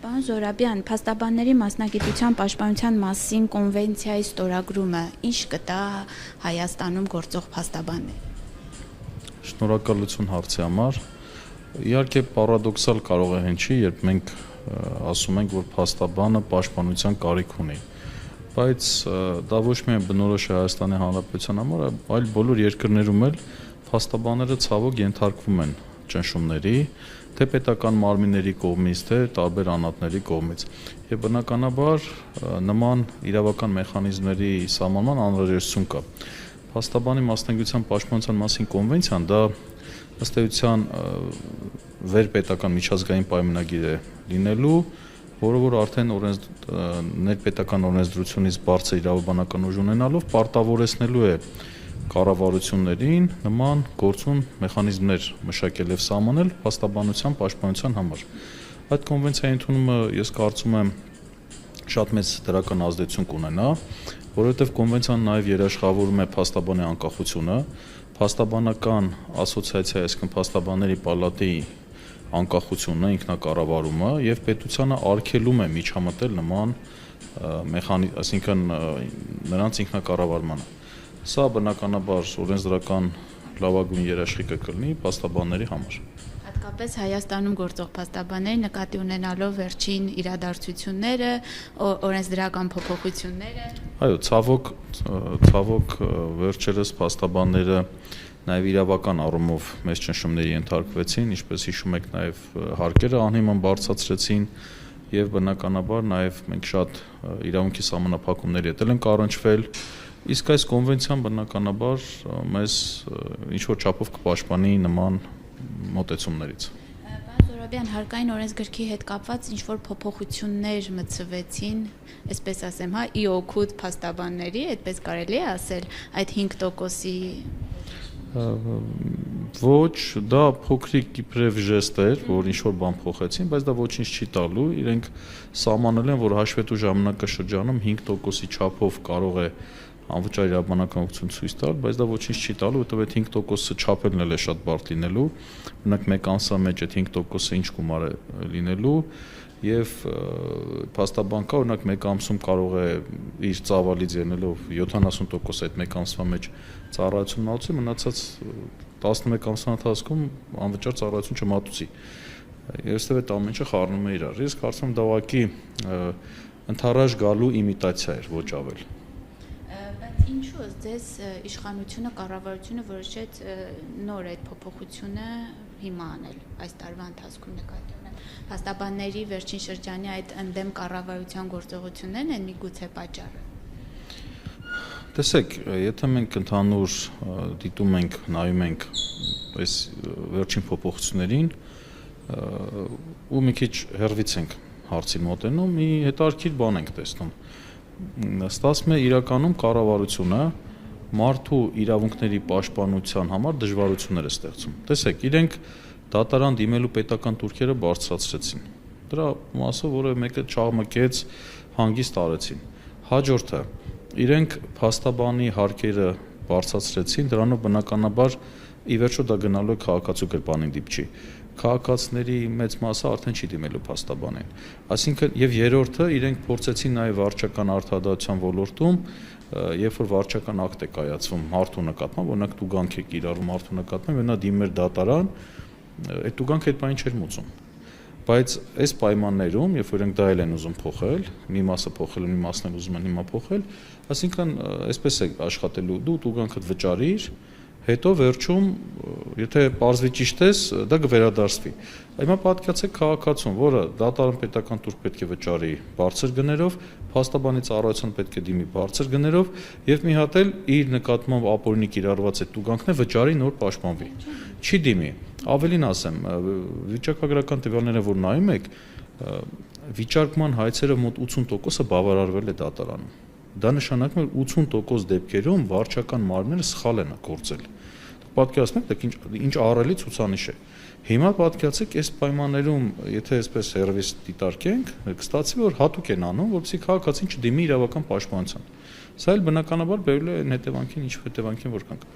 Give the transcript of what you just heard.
Պարոն Զոհրաբյան, փաստաբանների մասնագիտության պաշտպանության մասին կոնվենցիայի ստորագրումը ինչ կտա Հայաստանում գործող փաստաբաններին։ Շնորհակալություն հարցի համար։ Իհարկե պարադոքսալ կարող է հնչի, երբ մենք ասում ենք, որ փաստաբանը պաշտպանության կարիք ունի, բայց դա ոչ միայն բնորոշ է Հայաստանի Հանրապետության համար, այլ բոլոր երկրներում էլ փաստաբանները ցավոք ենթարկվում են ճնշումների, թե պետական մարմինների կողմից, թե տարբեր անհատների կողմից։ Եվ բնականաբար նման իրավական մեխանիզմների սահմանման անհրաժեշտություն կա։ Փաստաբանի մասնագիտության պաշտպանության մասին կոնվենցիան դա ըստ էության վերպետական միջազգային պայմանագիր է լինելու, որը որ արդեն ներպետական օրենսդրությունից բարձր իրավաբանական ուժ ունենալով պարտավորեցնելու է կառավարություններին նման գործուն մեխանիզմներ մշակել եւ սահմանել փաստաբանության պաշտպանության համար։ Այդ կոնվենցիայի ընդունումը ես կարծում եմ շատ մեծ դրական ազդեցություն կունենա, որովհետեւ կոնվենցիան նաեւ երաշխավորում է փաստաբանի անկախությունը, փաստաբանական ասոցիացիա, այսինքն փաստաբանների պալատի անկախությունը, ինքնակառավարումը եւ պետությանը արգելում է միջամտել նման այսինքն նրանց ինքնակառավարմանը։ Սա բնականաբար օրենսդրական լավագույն երաշխիքը կլինի փաստաբանների համար։ Հատկապես Հայաստանում գործող փաստաբանների նկատի ունենալով վերջին իրադարձությունները, օրենսդրական փոփոխությունները։ Այո, ցավոք վերջերս փաստաբանները նաև իրավական առումով մեծ ճնշումների ենթարկվեցին, ինչպես հիշում եք, նաև հարկերը անհիմն բարձրացրեցին եւ բնականաբար նաև մենք շատ իրավունքի սահմանափակումների հետ ենք առնչվել։ Իսկ այս կոնվենցիան բնականաբար մեզ ինչ-որ չափով կպաշտպանի նման մոտեցումներից։ Պարոն Զոհրաբյան, հարկային օրենսգրքի հետ կապված ինչ-որ փոփոխություններ մտցվեցին, այսպես ասեմ, ի օգուտ փաստաբանների, այդպես կարելի է ասել, այդ 5%-ի։ Ոչ, դա փոքրիկ իբրև ժեստ էր, որ ինչ-որ բան փոխեցին, բայց դա ոչինչ չի տալու, իրենք սահմանել են, որ հաշվետու ժամանակաշրջանում 5%-ի չափով կարող է անվճար իրավաբանական օգնություն ցույց տալ, բայց դա ոչինչ չի տալու, որովհետև այդ 5%-ը չափելն էլ է շատ բարդ լինելու, մենակ մեկ ամսվա մեջ այդ 5%-ը ինչ գումար է լինելու, եւ փաստաբան կա, օրինակ մեկ ամսում կարող է իր ծավալից ելնելով 70% այդ մեկ ամսվա մեջ ծառայություն մատուցի, մնացած 11 ամսվա ընթացքում անվճար ծառայություն չմատուցի։ Եվ այդ ամեն ինչը խառնում է իրար։ Ես կարծում եմ դա ուղղակի ընդառաջ գալու իմիտացիա էր, ոչ ավել։ Ինչու ձեզ իշխանությունը, կառավարությունը որոշեց նոր այդ փոփոխությունը հիմա անել այս տարվա ընթացքում նկատի ունեն։ Փաստաբանների վերջին շրջանի այդ ընդդեմ կառավարության գործողություններն են միգուցե պատճառը։ Տեսեք, եթե մենք ընդհանուր դիտում ենք, նայում ենք այս վերջին փոփոխություններին ու մի քիչ հեռվից ենք հարցին մոտենում, մի հետաքրքիր բան ենք տեսնում։ Ստացվում է իրականում կառավարությունը մարդու իրավունքների պաշտպանության համար դժվարություններ է ստեղծում։ Տեսեք, իրենք դատարան դիմելու պետական турքերը բարձրացրեցին։ Դրա մասով որևէ մեկը չաղմկեց, հանգիստ արեցին։ Հաջորդը իրենք փաստաբանի հարկերը բարձրացրեցին, դրանով բնականաբար ի վերջո դա գնալու է քաղաքացու գրպանին դիպչի։ Քաղաքացիների մեծ մասը արդեն չի դիմելու փաստաբանին։ Այսինքն եւ երրորդը իրենք փորձեցին նաեւ վարչական արդարադատության ոլորտում, երբ որ վարչական ակտ է կայացվում մարդու նկատմամբ, օրինակ տուգանք է կիրառվում մարդու նկատմամբ, եւ նա դիմեր դատարան, այդ տուգանքը այդ բանը չէր մուծում։ Բայց այս պայմաններում, երբ որ իրենք դա են ուզում փոխել, մի մասը փոխել, մի մասն էլ ուզում են հիմա փոխել, այսինքն այսպես է աշխատելու, դու տուգանքդ վճարիր, հետո վերջում, եթե պարզվի ճիշտ ես, դա կվերադարձվի։ Հիմա պատկերացեք քաղաքացուն, որը դատարան պետական турք պետք է վճարի բարձր գներով, փաստաբանի ծառայության պետք է դիմի բարձր գներով եւ մի հատ էլ իր նկատմամբ ապօրինի կիրառված այդ տուգանքն է վճարի նոր պաշտպանվի։ Չի դիմի։ Ավելին ասեմ, վիճակագրական տվյալները որ նայում եք, վիճարկման հայցերը մոտ 80%-ը բավարարվել է դատարանում։ Դա նշանակում է 80% դեպքերում վարչական մարմինները սխալ են գործել։ Պատկերացնեք, դա ինչ ահռելի ցուցանիշ է։ Հիմա պատկերացեք, այս պայմաններում, եթե այսպես հերվիս դիտարկենք, կստացվի, որ հատուկ են անում, որպեսզի քաղաքացին չդիմի իրավական պաշտպանության։ Սա էլ բնականաբար բերել է հետևանքին, ինչ հետևանքին որ կանք։